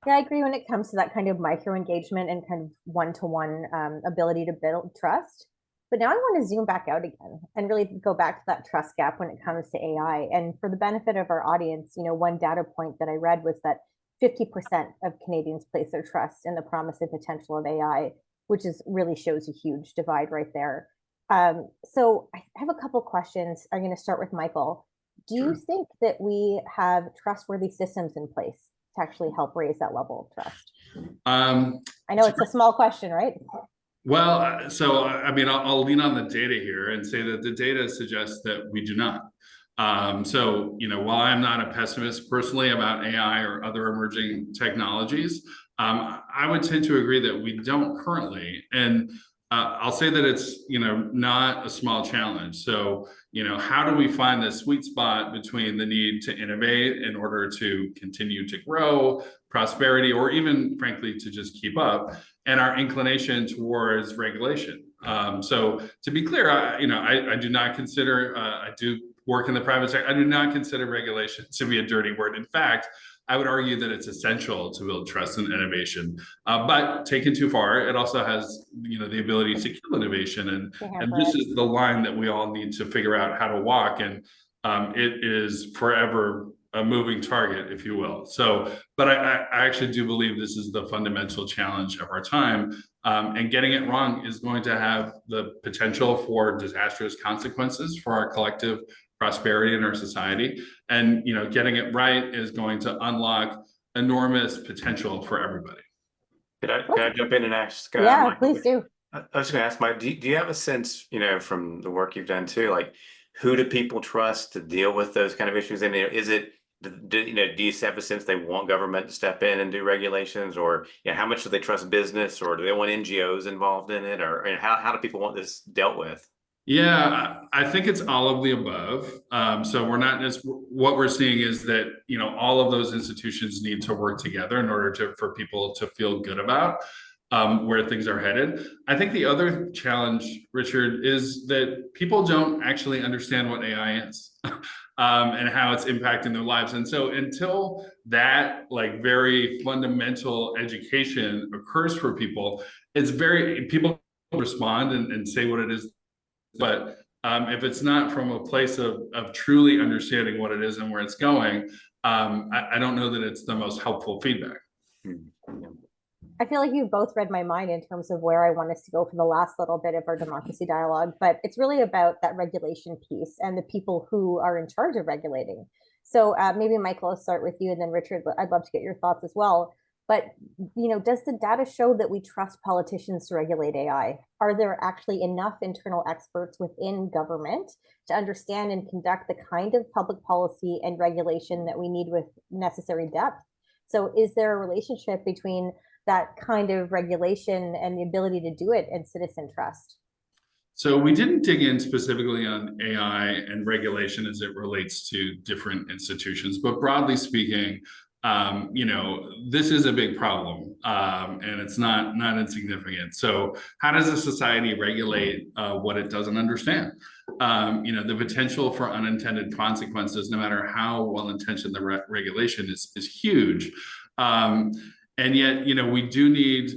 Yeah, I agree when it comes to that kind of micro engagement and kind of one-to-one ability to build trust. But now I want to zoom back out again and really go back to that trust gap when it comes to AI. And for the benefit of our audience, one data point that I read was that 50% of Canadians place their trust in the promise and potential of AI, which really shows a huge divide right there. So I have a couple questions. I'm going to start with Michael. Do you think that we have trustworthy systems in place to actually help raise that level of trust? I know it's a small question, right? Well, so I'll lean on the data here and say that the data suggests that we do not. While I'm not a pessimist personally about AI or other emerging technologies, I would tend to agree that we don't currently. And I'll say that it's, not a small challenge. So, how do we find the sweet spot between the need to innovate in order to continue to grow prosperity, or even frankly, to just keep up, and our inclination towards regulation? So to be clear, I do not consider, I do work in the private sector. I do not consider regulation to be a dirty word. In fact, I would argue that it's essential to build trust and innovation, but taken too far, it also has, the ability to kill innovation. And this is the line that we all need to figure out how to walk. And it is forever a moving target, if you will. So, but I actually do believe this is the fundamental challenge of our time. And getting it wrong is going to have the potential for disastrous consequences for our collective prosperity in our society. And, getting it right is going to unlock enormous potential for everybody. Can I jump in and ask? Yeah, Mike, please do. I was going to ask Mike, do you have a sense, from the work you've done too, like who do people trust to deal with those kind of issues? And is it, do you have a sense they want government to step in and do regulations, or how much do they trust business, or do they want NGOs involved in it, or how do people want this dealt with? Yeah, I think it's all of the above. So we're not just, what we're seeing is that, all of those institutions need to work together in order for people to feel good about where things are headed. I think the other challenge, Richard, is that people don't actually understand what AI is and how it's impacting their lives. And so until that very fundamental education occurs for people, people respond and say what it is. But if it's not from a place of truly understanding what it is and where it's going, I don't know that it's the most helpful feedback. I feel like you both read my mind in terms of where I want us to go for the last little bit of our democracy dialogue, but it's really about that regulation piece and the people who are in charge of regulating. So maybe Michael, I'll start with you, and then Richard, I'd love to get your thoughts as well. But, does the data show that we trust politicians to regulate AI? Are there actually enough internal experts within government to understand and conduct the kind of public policy and regulation that we need with necessary depth? So is there a relationship between that kind of regulation and the ability to do it and citizen trust? So we didn't dig in specifically on AI and regulation as it relates to different institutions, but broadly speaking, this is a big problem, and it's not insignificant. So how does a society regulate what it doesn't understand? The potential for unintended consequences, no matter how well-intentioned the regulation is huge. And yet, we do need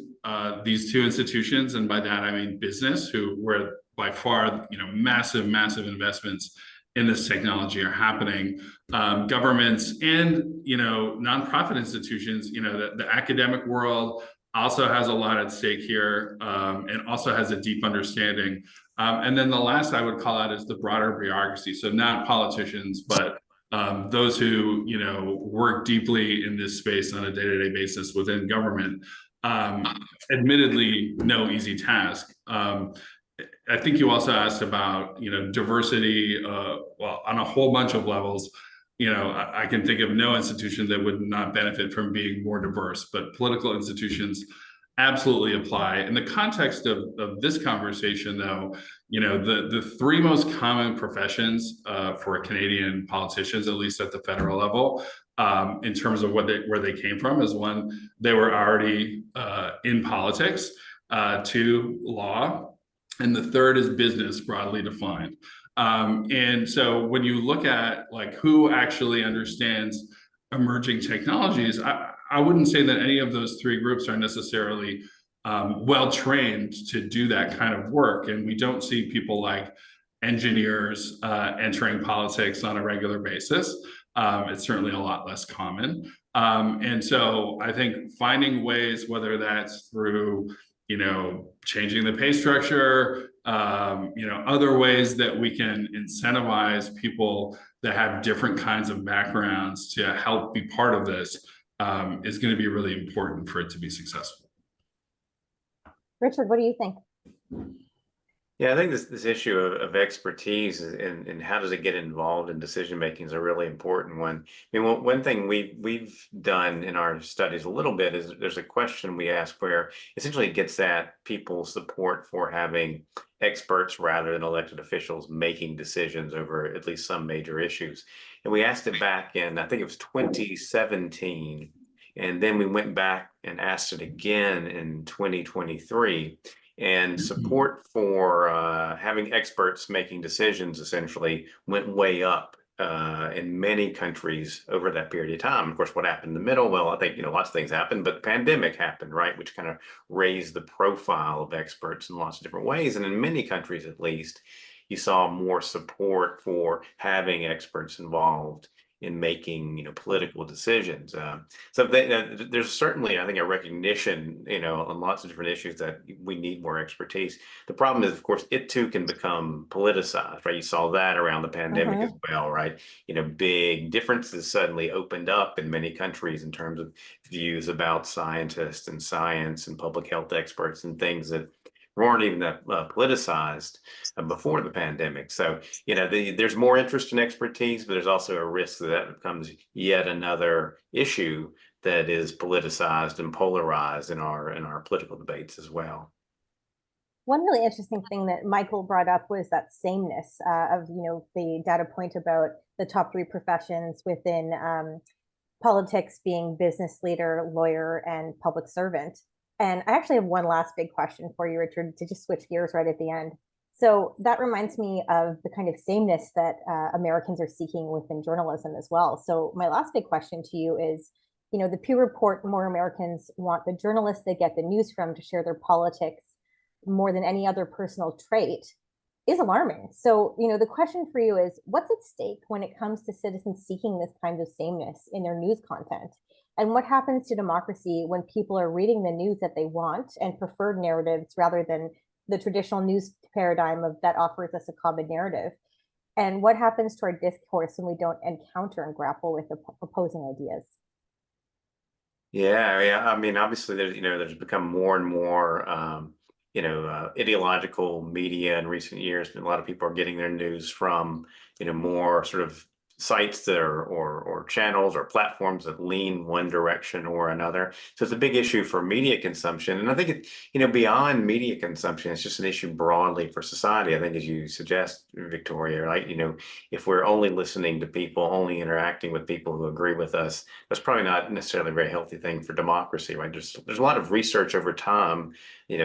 these two institutions, and by that I mean business, where by far, massive investments in this technology are happening. Governments and, nonprofit institutions, the academic world also has a lot at stake here, and also has a deep understanding. And then the last I would call out is the broader bureaucracy. So not politicians, but those who, work deeply in this space on a day-to-day basis within government. Admittedly, no easy task. I think you also asked about, diversity, well, on a whole bunch of levels. I can think of no institution that would not benefit from being more diverse, but political institutions absolutely apply. In the context of this conversation, though, the three most common professions for Canadian politicians, at least at the federal level, in terms of where they came from, is one, they were already in politics, two, law, and the third is business, broadly defined. And so when you look at like who actually understands emerging technologies, I wouldn't say that any of those three groups are necessarily well trained to do that kind of work. And we don't see people like engineers entering politics on a regular basis. It's certainly a lot less common. And so I think finding ways, whether that's through changing the pay structure, other ways that we can incentivize people that have different kinds of backgrounds to help be part of this is going to be really important for it to be successful. Richard, what do you think? Yeah, I think this issue of expertise and how does it get involved in decision making is a really important one. I mean, one thing we've done in our studies a little bit is there's a question we ask where essentially it gets at people's support for having experts rather than elected officials making decisions over at least some major issues. And we asked it back in, I think it was 2017, and then we went back and asked it again in 2023. And support for having experts making decisions essentially went way up in many countries over that period of time. Of course, what happened in the middle? Well, I think, lots of things happened, but the pandemic happened, right? Which kind of raised the profile of experts in lots of different ways. And in many countries, at least, you saw more support for having experts involved in making, political decisions. So there's certainly, I think, a recognition, on lots of different issues that we need more expertise. The problem is, of course, it too can become politicized, right? You saw that around the pandemic as well, right? Big differences suddenly opened up in many countries in terms of views about scientists and science and public health experts and things that weren't even that politicized before the pandemic. So, there's more interest in expertise, but there's also a risk that becomes yet another issue that is politicized and polarized in our political debates as well. One really interesting thing that Michael brought up was that sameness of, the data point about the top three professions within politics being business leader, lawyer, and public servant. And I actually have one last big question for you, Richard, to just switch gears right at the end. So that reminds me of the kind of sameness that Americans are seeking within journalism as well. So my last big question to you is, the Pew report, more Americans want the journalists they get the news from to share their politics more than any other personal trait, is alarming. So, the question for you is, what's at stake when it comes to citizens seeking this kind of sameness in their news content? And what happens to democracy when people are reading the news that they want and preferred narratives rather than the traditional news paradigm of that offers us a common narrative? And what happens to our discourse when we don't encounter and grapple with the opposing ideas? Yeah. I mean, obviously, there's become more and more, ideological media in recent years. And a lot of people are getting their news from, more sort of sites that are or channels or platforms that lean one direction or another. So it's a big issue for media consumption. And I think beyond media consumption, it's just an issue broadly for society. I think, as you suggest, Victoria, right? If we're only listening to people, only interacting with people who agree with us, that's probably not necessarily a very healthy thing for democracy, right? There's a lot of research over time,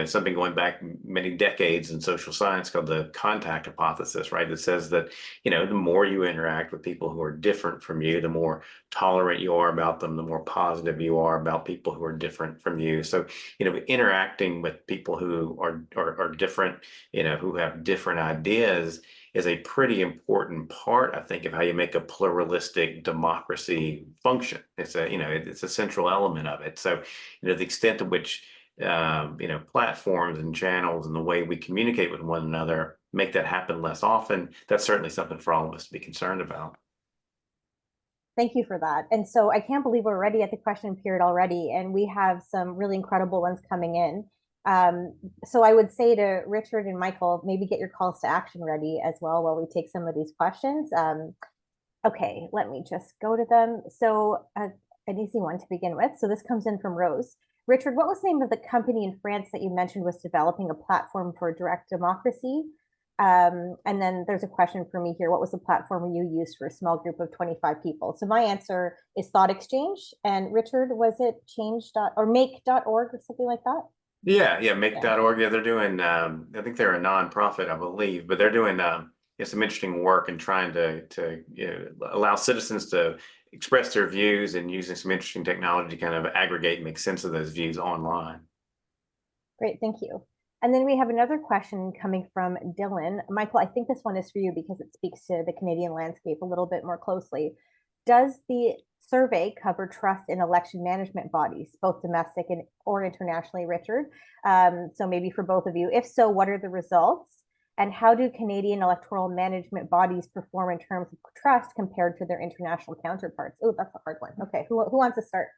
something going back many decades in social science called the contact hypothesis, right? That says that, the more you interact with people people who are different from you, the more tolerant you are about them, the more positive you are about people who are different from you. So, interacting with people who are different, who have different ideas is a pretty important part, I think, of how you make a pluralistic democracy function. It's it's a central element of it. So, the extent to which platforms and channels and the way we communicate with one another make that happen less often, that's certainly something for all of us to be concerned about. Thank you for that. And so I can't believe we're already at the question period already, and we have some really incredible ones coming in. So I would say to Richard and Michael, maybe get your calls to action ready as well while we take some of these questions. Okay, let me just go to them. So an easy one to begin with. So this comes in from Rose. Richard, what was the name of the company in France that you mentioned was developing a platform for direct democracy? And then there's a question for me here. What was the platform you used for a small group of 25 people? So my answer is Thought Exchange. And Richard, was it or make.org or something like that? Yeah, make.org. Yeah, they're doing, I think they're a nonprofit, I believe, but they're doing some interesting work and trying to allow citizens to express their views and using some interesting technology to kind of aggregate and make sense of those views online. Great, thank you. And then we have another question coming from Dylan. Michael, I think this one is for you because it speaks to the Canadian landscape a little bit more closely. Does the survey cover trust in election management bodies, both domestic or internationally, Richard? So maybe for both of you. If so, what are the results? And how do Canadian electoral management bodies perform in terms of trust compared to their international counterparts? Oh, that's a hard one. Okay, who wants to start?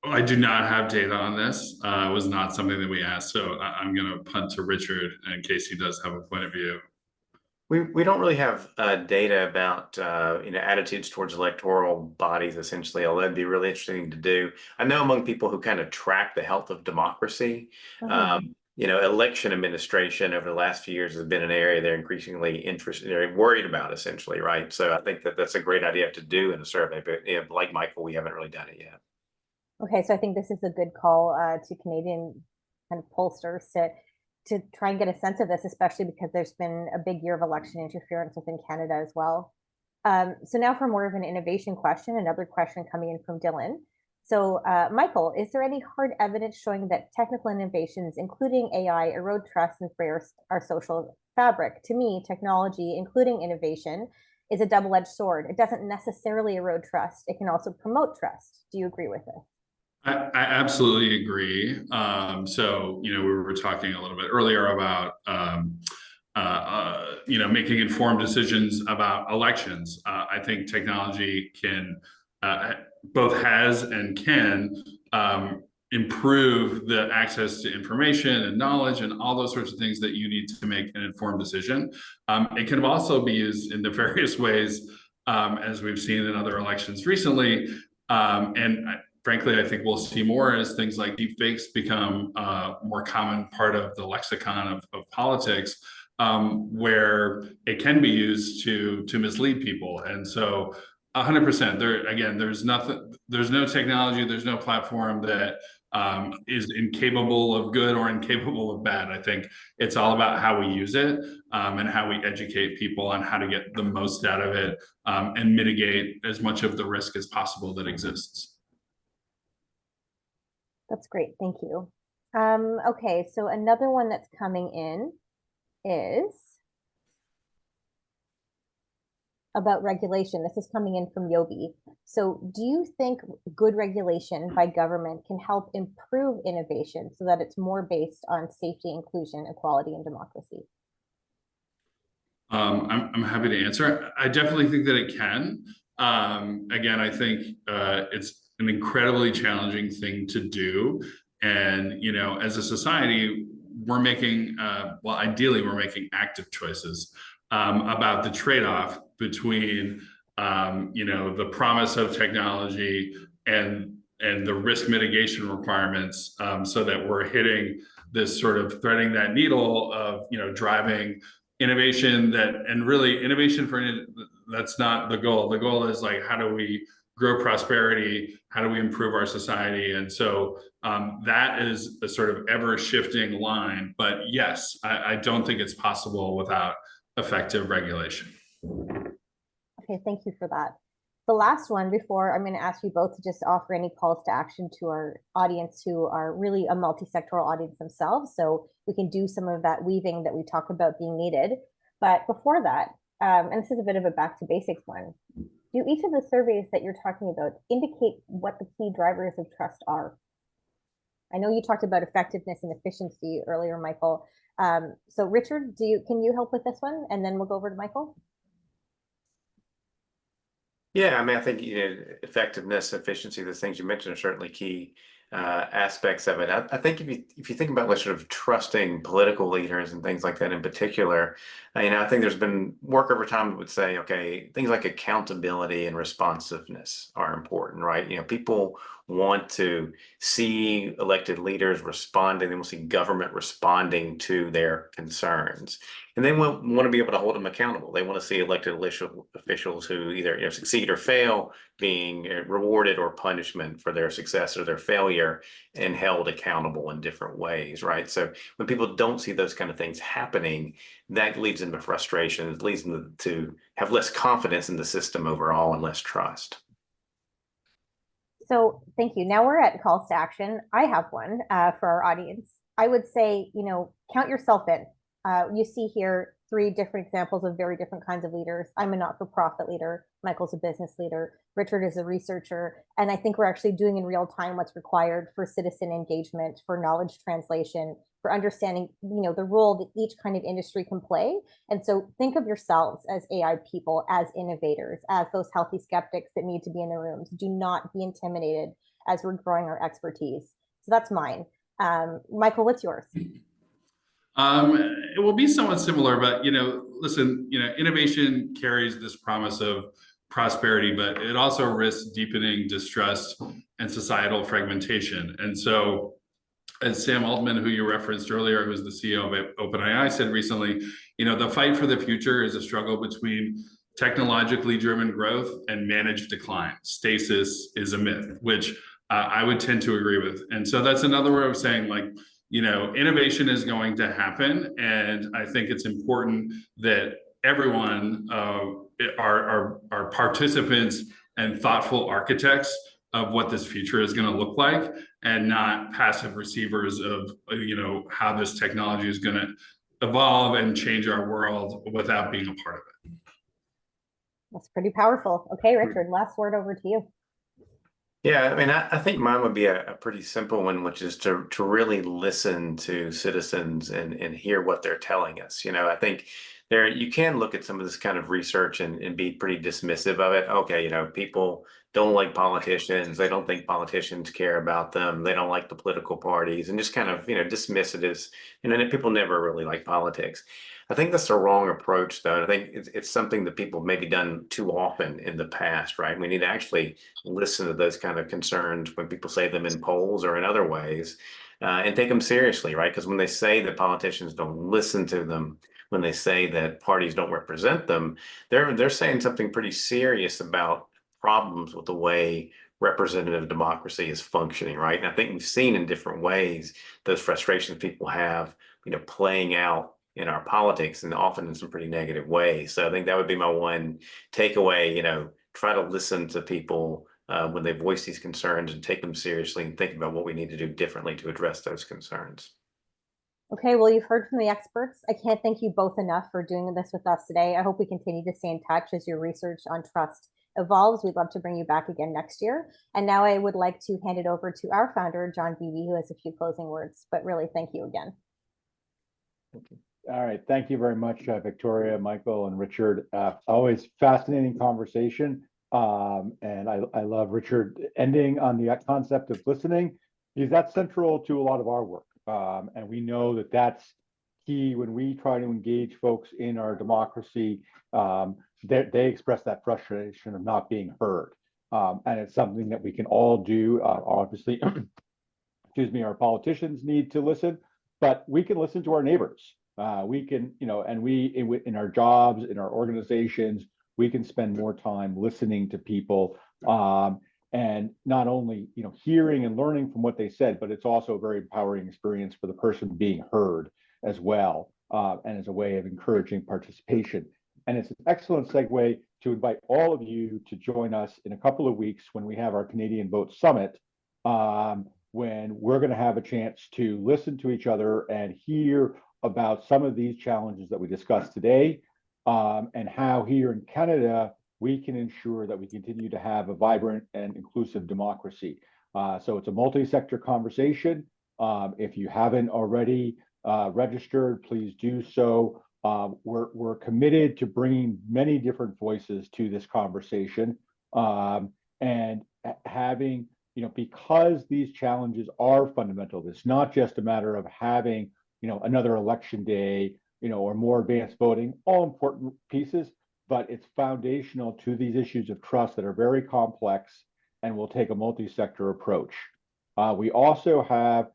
I do not have data on this. It was not something that we asked, so I'm going to punt to Richard in case he does have a point of view. We don't really have data about attitudes towards electoral bodies, essentially, although that'd be really interesting to do. I know among people who kind of track the health of democracy, election administration over the last few years has been an area they're increasingly interested, they're worried about, essentially, right? So I think that that's a great idea to do in a survey, but like Michael, we haven't really done it yet. Okay, so I think this is a good call to Canadian kind of pollsters to try and get a sense of this, especially because there's been a big year of election interference within Canada as well. So now for more of an innovation question, another question coming in from Dylan. So Michael, is there any hard evidence showing that technical innovations, including AI, erode trust and fraying our social fabric? To me, technology, including innovation, is a double-edged sword. It doesn't necessarily erode trust. It can also promote trust. Do you agree with this? I absolutely agree. So, we were talking a little bit earlier about, making informed decisions about elections. I think technology can both has and can improve the access to information and knowledge and all those sorts of things that you need to make an informed decision. It can also be used in the various ways, as we've seen in other elections recently. Frankly, I think we'll see more as things like deepfakes become a more common part of the lexicon of politics, where it can be used to mislead people. And so 100%, there's no technology, there's no platform that is incapable of good or incapable of bad. I think it's all about how we use it and how we educate people on how to get the most out of it and mitigate as much of the risk as possible that exists. That's great. Thank you. Okay, so another one that's coming in is about regulation. This is coming in from Yobi. So do you think good regulation by government can help improve innovation so that it's more based on safety, inclusion, equality, and democracy? I'm happy to answer. I definitely think that it can. Again, I think it's an incredibly challenging thing to do. And, as a society, we're making, ideally, we're making active choices about the trade-off between, the promise of technology and the risk mitigation requirements, so that we're hitting this sort of threading that needle of, driving innovation that's not the goal. The goal is like, how do we grow prosperity? How do we improve our society? And so that is a sort of ever shifting line. But yes, I don't think it's possible without effective regulation. Okay, Okay, thank you for that. The last one before I'm going to ask you both to just offer any calls to action to our audience who are really a multi-sectoral audience themselves. So we can do some of that weaving that we talk about being needed. But before that, and this is a bit of a back to basics one, do each of the surveys that you're talking about indicate what the key drivers of trust are? I know you talked about effectiveness and efficiency earlier, Michael. So Richard, can you help with this one? And then we'll go over to Michael. Yeah, I mean, I think effectiveness, efficiency, those things you mentioned are certainly key aspects of it. I think if you think about like sort of trusting political leaders and things like that in particular, I think there's been work over time that would say, okay, things like accountability and responsiveness are important, right? People want to see elected leaders responding. They want to see government responding to their concerns. And they want to be able to hold them accountable. They want to see elected officials who either succeed or fail being rewarded or punishment for their success or their failure and held accountable in different ways, right? So when people don't see those kind of things happening, that leads them to frustration. It leads them to have less confidence in the system overall and less trust. So thank you. Now we're at calls to action. I have one for our audience. I would say, count yourself in. You see here 3 different examples of very different kinds of leaders. I'm a not-for-profit leader. Michael's a business leader. Richard is a researcher. And I think we're actually doing in real time what's required for citizen engagement, for knowledge translation, for understanding, the role that each kind of industry can play. And so think of yourselves as AI people, as innovators, as those healthy skeptics that need to be in the rooms. Do not be intimidated as we're growing our expertise. So that's mine. Michael, what's yours? It will be somewhat similar, but listen, innovation carries this promise of prosperity, but it also risks deepening distrust and societal fragmentation. And so, as Sam Altman, who you referenced earlier, who's the CEO of OpenAI, said recently, the fight for the future is a struggle between technologically driven growth and managed decline. Stasis is a myth, which I would tend to agree with. And so that's another way of saying, innovation is going to happen. And I think it's important that everyone are participants and thoughtful architects of what this future is going to look like, and not passive receivers of, how this technology is going to evolve and change our world without being a part of it. That's pretty powerful. Okay, Richard, last word over to you. Yeah, I think mine would be a pretty simple one, which is to really listen to citizens and hear what they're telling us. I think you can look at some of this kind of research and be pretty dismissive of it. Okay, people don't like politicians. They don't think politicians care about them. They don't like the political parties, and just kind of, dismiss it as, people never really like politics. I think that's the wrong approach, though. And I think it's something that people have maybe done too often in the past, right? We need to actually listen to those kind of concerns when people say them in polls or in other ways, and take them seriously, right? Because when they say that politicians don't listen to them, when they say that parties don't represent them, they're saying something pretty serious about problems with the way representative democracy is functioning, right? And I think we've seen in different ways those frustrations people have, playing out in our politics, and often in some pretty negative ways. So I think that would be my one takeaway, try to listen to people when they voice these concerns and take them seriously and think about what we need to do differently to address those concerns. Okay, well, you've heard from the experts. I can't thank you both enough for doing this with us today. I hope we continue to stay in touch as your research on trust evolves. We'd love to bring you back again next year. And now I would like to hand it over to our founder, John Beebe, who has a few closing words. But really, thank you again. Thank you. All right. Thank you very much, Victoria, Michael, and Richard. Always fascinating conversation. And I love Richard ending on the concept of listening, because that's central to a lot of our work. And we know that that's key when we try to engage folks in our democracy. They express that frustration of not being heard. And it's something that we can all do. Obviously, excuse me, our politicians need to listen, but we can listen to our neighbors. We can, and in our jobs, in our organizations, we can spend more time listening to people, and not only, hearing and learning from what they said, but it's also a very empowering experience for the person being heard as well, and as a way of encouraging participation. And it's an excellent segue to invite all of you to join us in a couple of weeks when we have our Canadian Vote Summit, when we're going to have a chance to listen to each other and hear about some of these challenges that we discussed today, and how here in Canada we can ensure that we continue to have a vibrant and inclusive democracy. So it's a multi-sector conversation. If you haven't already registered, please do so. We're committed to bringing many different voices to this conversation, and having, because these challenges are fundamental. It's not just a matter of having, another election day, or more advanced voting, all important pieces, but it's foundational to these issues of trust that are very complex and will take a multi-sector approach. We also have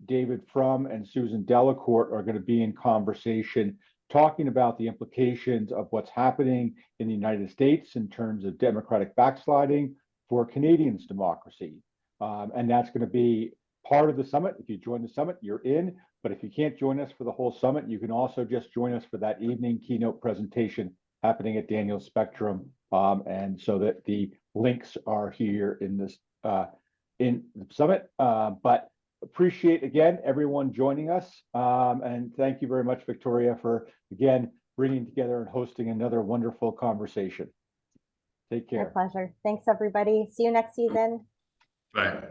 David Frum and Susan Delacourt are going to be in conversation talking about the implications of what's happening in the United States in terms of democratic backsliding for Canadians' democracy. And that's going to be part of the summit. If you join the summit, you're in. But if you can't join us for the whole summit, you can also just join us for that evening keynote presentation happening at Daniels Spectrum. And so that the links are here in this in the summit. But appreciate again everyone joining us, and thank you very much, Victoria, for again bringing together and hosting another wonderful conversation. Take care. My pleasure. Thanks, everybody. See you next season. Bye.